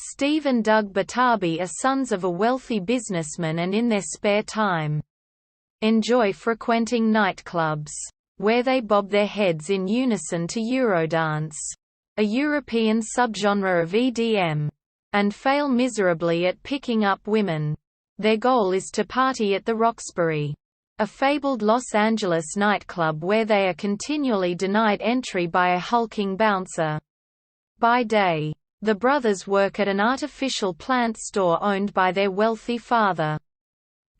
Steve and Doug Butabi are sons of a wealthy businessman and in their spare time enjoy frequenting nightclubs, where they bob their heads in unison to Eurodance, a European subgenre of EDM, and fail miserably at picking up women. Their goal is to party at the Roxbury, a fabled Los Angeles nightclub where they are continually denied entry by a hulking bouncer. By day, the brothers work at an artificial plant store owned by their wealthy father,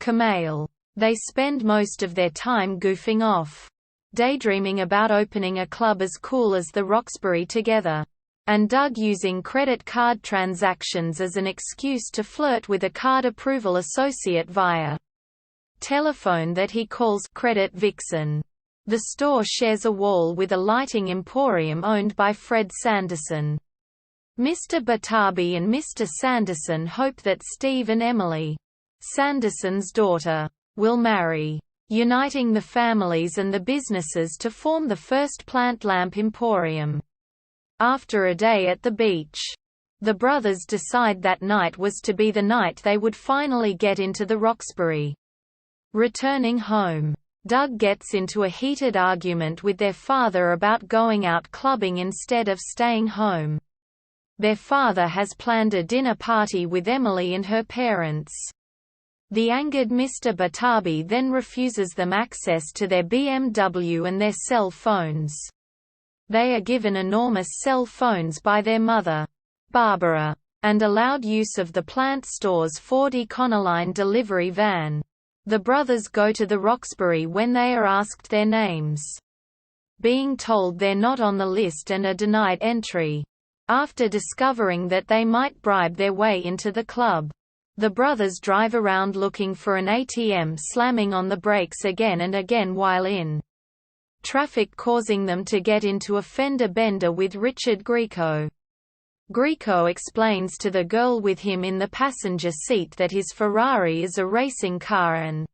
Kamal. They spend most of their time goofing off, daydreaming about opening a club as cool as the Roxbury together, and Doug using credit card transactions as an excuse to flirt with a card approval associate via telephone that he calls Credit Vixen. The store shares a wall with a lighting emporium owned by Fred Sanderson. Mr. Butabi and Mr. Sanderson hope that Steve and Emily, Sanderson's daughter, will marry, uniting the families and the businesses to form the first plant lamp emporium. After a day at the beach, the brothers decide that night was to be the night they would finally get into the Roxbury. Returning home, Doug gets into a heated argument with their father about going out clubbing instead of staying home. Their father has planned a dinner party with Emily and her parents. The angered Mr. Butabi then refuses them access to their BMW and their cell phones. They are given enormous cell phones by their mother, Barbara, and allowed use of the plant store's Ford Econoline delivery van. The brothers go to the Roxbury when they are asked their names, being told they're not on the list and are denied entry. After discovering that they might bribe their way into the club, the brothers drive around looking for an ATM, slamming on the brakes again and again while in traffic, causing them to get into a fender bender with Richard Grieco. Grieco explains to the girl with him in the passenger seat that his Ferrari is a racing car and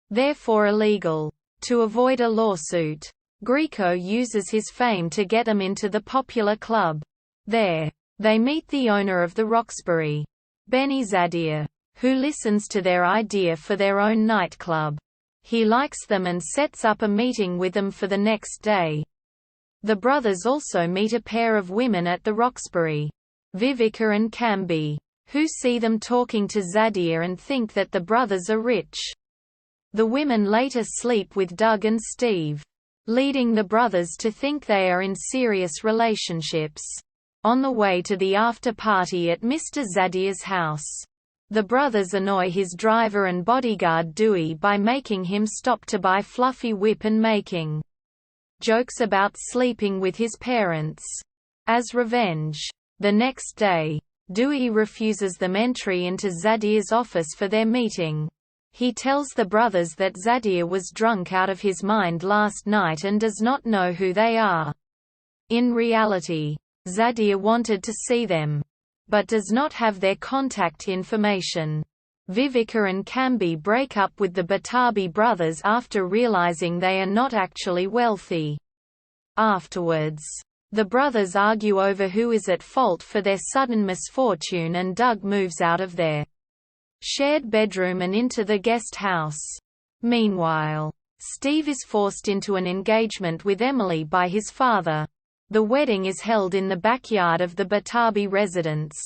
therefore illegal. To avoid a lawsuit, Grieco uses his fame to get them into the popular club. There, they meet the owner of the Roxbury, Benny Zadir, who listens to their idea for their own nightclub. He likes them and sets up a meeting with them for the next day. The brothers also meet a pair of women at the Roxbury, Vivica and Camby, who see them talking to Zadir and think that the brothers are rich. The women later sleep with Doug and Steve, leading the brothers to think they are in serious relationships. On the way to the after-party at Mr. Zadir's house, the brothers annoy his driver and bodyguard Dewey by making him stop to buy Fluffy Whip and making jokes about sleeping with his parents. As revenge, the next day, Dewey refuses them entry into Zadir's office for their meeting. He tells the brothers that Zadir was drunk out of his mind last night and does not know who they are. In reality, Zadir wanted to see them, but does not have their contact information. Vivica and Camby break up with the Butabi brothers after realizing they are not actually wealthy. Afterwards, the brothers argue over who is at fault for their sudden misfortune, and Doug moves out of their shared bedroom and into the guest house. Meanwhile, Steve is forced into an engagement with Emily by his father. The wedding is held in the backyard of the Butabi residence,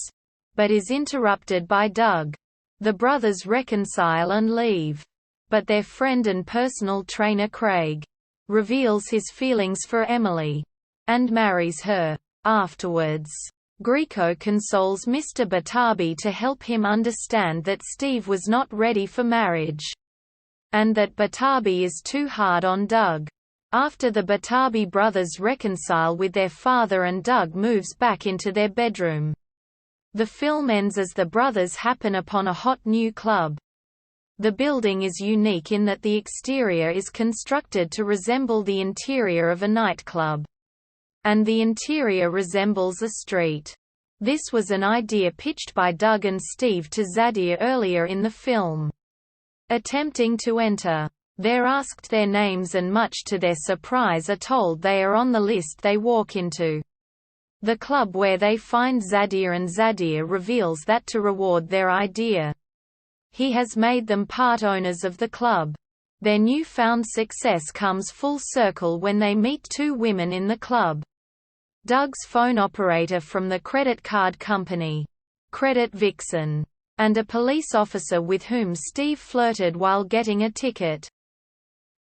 but is interrupted by Doug. The brothers reconcile and leave, but their friend and personal trainer Craig reveals his feelings for Emily and marries her. Afterwards, Grieco consoles Mr. Butabi to help him understand that Steve was not ready for marriage, and that Butabi is too hard on Doug. After the Butabi brothers reconcile with their father and Doug moves back into their bedroom, the film ends as the brothers happen upon a hot new club. The building is unique in that the exterior is constructed to resemble the interior of a nightclub, and the interior resembles a street. This was an idea pitched by Doug and Steve to Zadir earlier in the film. Attempting to enter, they're asked their names and much to their surprise are told they are on the list. They walk into the club where they find Zadir, and Zadir reveals that to reward their idea, he has made them part owners of the club. Their newfound success comes full circle when they meet two women in the club. Doug's phone operator from the credit card company, Credit Vixen, and a police officer with whom Steve flirted while getting a ticket.